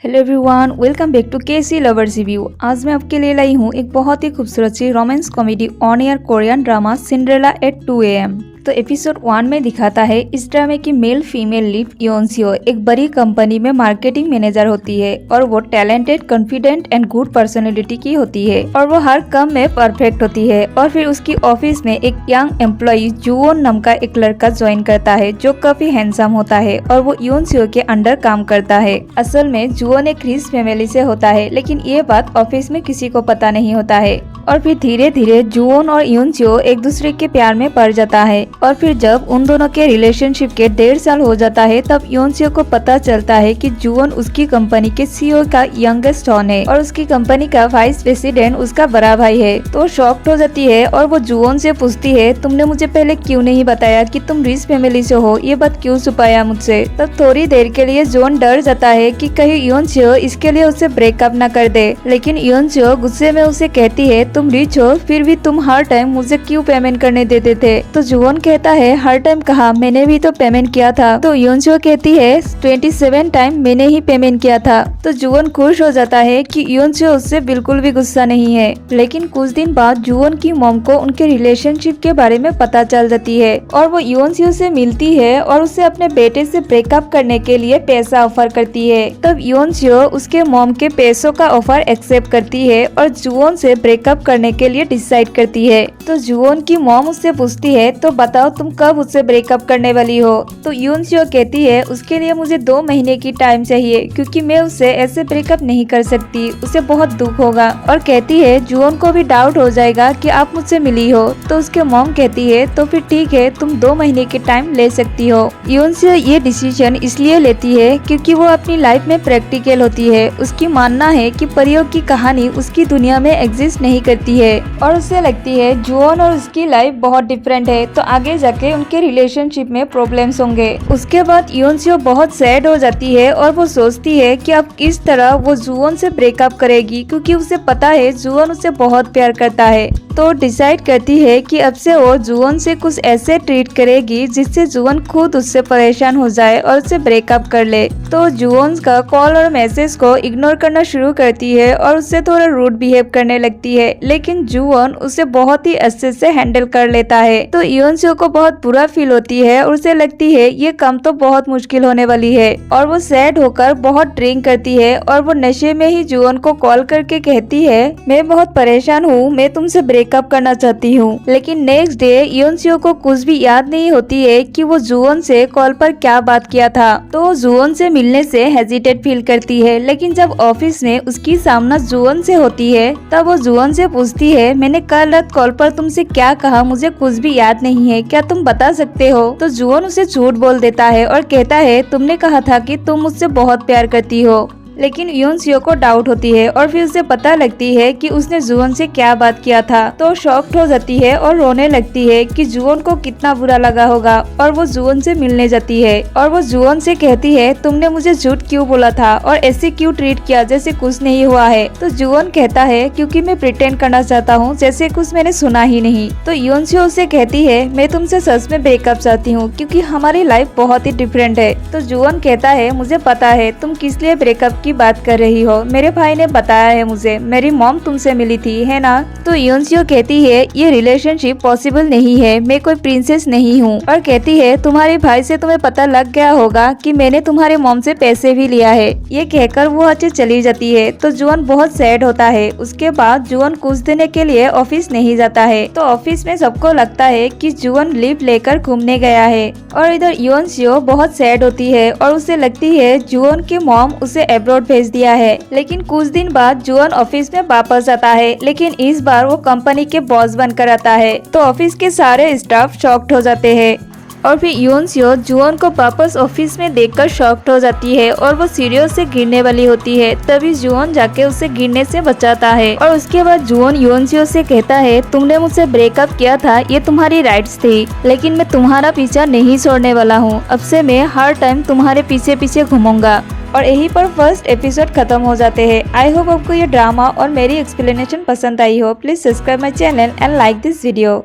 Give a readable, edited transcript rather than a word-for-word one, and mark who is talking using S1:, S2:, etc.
S1: Hello everyone, welcome back to KC lovers review. आज मैं आपके लिए लाई हूँ एक बहुत ही खूबसूरत सी romance comedy on air Korean drama Cinderella at 2 AM। तो एपिसोड 1 में दिखाता है इस ड्रामे की मेल फीमेल लीड योनसियो एक बड़ी कंपनी में मार्केटिंग मैनेजर होती है और वो talented, confident and good personality की होती है और वो हर काम में परफेक्ट होती है। और फिर उसकी ऑफिस में एक यंग एम्प्लॉय जुवोन नाम का एक लड़का ज्वाइन करता है जो काफी हैंडसम होता है और वो योनसियो के अंडर काम करता है। असल में जुवोन एक रिच फैमिली से होता है, लेकिन ये बात ऑफिस में किसी को पता नहीं होता है। और फिर धीरे धीरे जुवोन और योनसियो एक दूसरे के प्यार में पड़ जाता है। और फिर जब उन दोनों के रिलेशनशिप के 1.5 साल हो जाता है तब योनसियो को पता चलता है कि जुवोन उसकी कंपनी के सीईओ का यंगेस्ट सन है और उसकी कंपनी का वाइस प्रेसिडेंट उसका बड़ा भाई है। तो शॉक्ड हो जाती है और वो जुवोन से पूछती है, तुमने मुझे पहले क्यों नहीं बताया कि तुम रिच फैमिली से हो, ये बात क्यों छुपाया मुझसे। तब थोड़ी देर के लिए जुवोन डर जाता है कि कहीं योनसियो इसके लिए उसे ब्रेकअप न कर दे, लेकिन योनसियो गुस्से में उसे कहती है, तुम रिच हो फिर भी तुम हर टाइम मुझे क्यों पेमेंट करने देते थे। तो जुवोन कहता है, हर टाइम कहा, मैंने भी तो पेमेंट किया था। तो योनसियो कहती है 27 टाइम मैंने ही पेमेंट किया था। तो जुवोन खुश हो जाता है कि योनसियो उससे बिल्कुल भी गुस्सा नहीं है। लेकिन कुछ दिन बाद जुवोन की मॉम को उनके रिलेशनशिप के बारे में पता चल जाती है और वो योनसियो से मिलती है और उसे अपने बेटे से ब्रेकअप करने के लिए पैसा ऑफर करती है। तब योनसियो उसके मॉम के पैसों का ऑफर एक्सेप्ट करती है और जुवोन से ब्रेकअप करने के लिए डिसाइड करती है। तो जुवोन की मॉम उससे पूछती है, तो बताओ तुम कब उससे ब्रेकअप करने वाली हो। तो योनसियो कहती है, उसके लिए मुझे 2 महीने की टाइम चाहिए क्योंकि मैं उससे ऐसे ब्रेकअप नहीं कर सकती, उसे बहुत दुख होगा। और कहती है जुवोन को भी डाउट हो जाएगा कि आप मुझसे मिली हो। तो उसके मॉम कहती है, तो फिर ठीक है, तुम 2 महीने की टाइम ले सकती हो। योनसियो ये डिसीजन इसलिए लेती है क्योंकि वो अपनी लाइफ में प्रैक्टिकल होती है। उसकी मानना है कि परियों की कहानी उसकी दुनिया में एग्जिस्ट नहीं करती है और उसे लगती है जुवोन और उसकी लाइफ बहुत डिफरेंट है, तो आगे जाके उनके रिलेशनशिप में प्रॉब्लम्स होंगे। उसके बाद योनसियो बहुत सैड हो जाती है और वो सोचती है कि अब किस तरह वो जुवोन से ब्रेकअप करेगी क्योंकि उसे पता है जुवोन उसे बहुत प्यार करता है। तो डिसाइड करती है कि अब से वो जुवोन से कुछ ऐसे ट्रीट करेगी जिससे जुवोन खुद उससे परेशान हो जाए और उसे ब्रेकअप कर ले। तो जुवोन का कॉल और मैसेज को इग्नोर करना शुरू करती है और उससे थोड़ा रूड बिहेव करने लगती है, लेकिन जुवोन उसे बहुत ही अच्छे से हैंडल कर लेता है। तो योनसियो को बहुत बुरा फील होती है और उसे लगती है ये काम तो बहुत मुश्किल होने वाली है और वो सैड होकर बहुत ड्रिंक करती है और वो नशे में ही जुवोन को कॉल करके कहती है, मैं बहुत परेशान हूँ, मैं तुमसे ब्रेकअप करना चाहती हूँ। लेकिन नेक्स्ट डे योनसियो को कुछ भी याद नहीं होती है कि वो जुवोन से कॉल पर क्या बात किया था। तो जुवोन से मिलने से हेजिटेट फील करती है, लेकिन जब ऑफिस में उसकी सामना जुवोन से होती है तब वो जुवोन से पूछती है, मैंने कल रात कॉल पर तुमसे क्या कहा मुझे कुछ भी याद नहीं है, क्या तुम बता सकते हो। तो जुवोन उसे झूठ बोल देता है और कहता है, तुमने कहा था कि तुम मुझसे बहुत प्यार करती हो। लेकिन योनसियो को डाउट होती है और फिर उसे पता लगती है कि उसने जुवोन से क्या बात किया था। तो शॉक्ड हो जाती है और रोने लगती है कि जुवोन को कितना बुरा लगा होगा और वो जुवोन से मिलने जाती है और वो जुवोन से कहती है, तुमने मुझे झूठ क्यों बोला था और ऐसे क्यों ट्रीट किया जैसे कुछ नहीं हुआ है। तो जुवोन कहता है, क्योंकि मैं प्रिटेंड करना चाहता हूँ जैसे कुछ मैंने सुना ही नहीं। तो योनसियो उसे कहती है, मैं तुमसे सच में ब्रेकअप चाहती हूँ क्योंकि हमारी लाइफ बहुत ही डिफरेंट है। तो जुवोन कहता है, मुझे पता है तुम किस लिए ब्रेकअप की बात कर रही हो, मेरे भाई ने बताया है मुझे, मेरी मॉम तुमसे मिली थी, है ना। तो योनसियो कहती है, ये रिलेशनशिप पॉसिबल नहीं है, मैं कोई प्रिंसेस नहीं हूँ। और कहती है, तुम्हारे भाई से तुम्हें पता लग गया होगा कि मैंने तुम्हारे मॉम से पैसे भी लिया है। ये कहकर वो अच्छे चली जाती है। तो जुवोन बहुत सैड होता है। उसके बाद जुवोन कुछ दिन के लिए ऑफिस नहीं जाता है। तो ऑफिस में सबको लगता है कि जुवोन लीव लेकर घूमने गया है और इधर योनसियो बहुत सैड होती है और उसे लगती है जुवोन के मॉम उसे अब्रॉड भेज दिया है। लेकिन कुछ दिन बाद जुवोन ऑफिस में वापस आता है, लेकिन इस बार वो कंपनी के बॉस बनकर आता है। तो ऑफिस के सारे स्टाफ शॉक्ड हो जाते हैं और फिर योनसियो जुवोन को वापस ऑफिस में देखकर शॉक्ड हो जाती है और वो सीढ़ियों से गिरने वाली होती है। तभी जुवोन जाके उसे गिरने से बचाता है और उसके बाद जुवोन योनसियो से कहता है, तुमने मुझसे ब्रेकअप किया था, ये तुम्हारी राइट्स थी, लेकिन मैं तुम्हारा पीछा नहीं छोड़ने वाला हूँ। अब से मैं हर टाइम तुम्हारे पीछे पीछे घूमूंगा। और यहीं पर फर्स्ट एपिसोड खत्म हो जाते हैं। आई होप आपको ये ड्रामा और मेरी एक्सप्लेनेशन पसंद आई हो। Please subscribe my channel and like this video.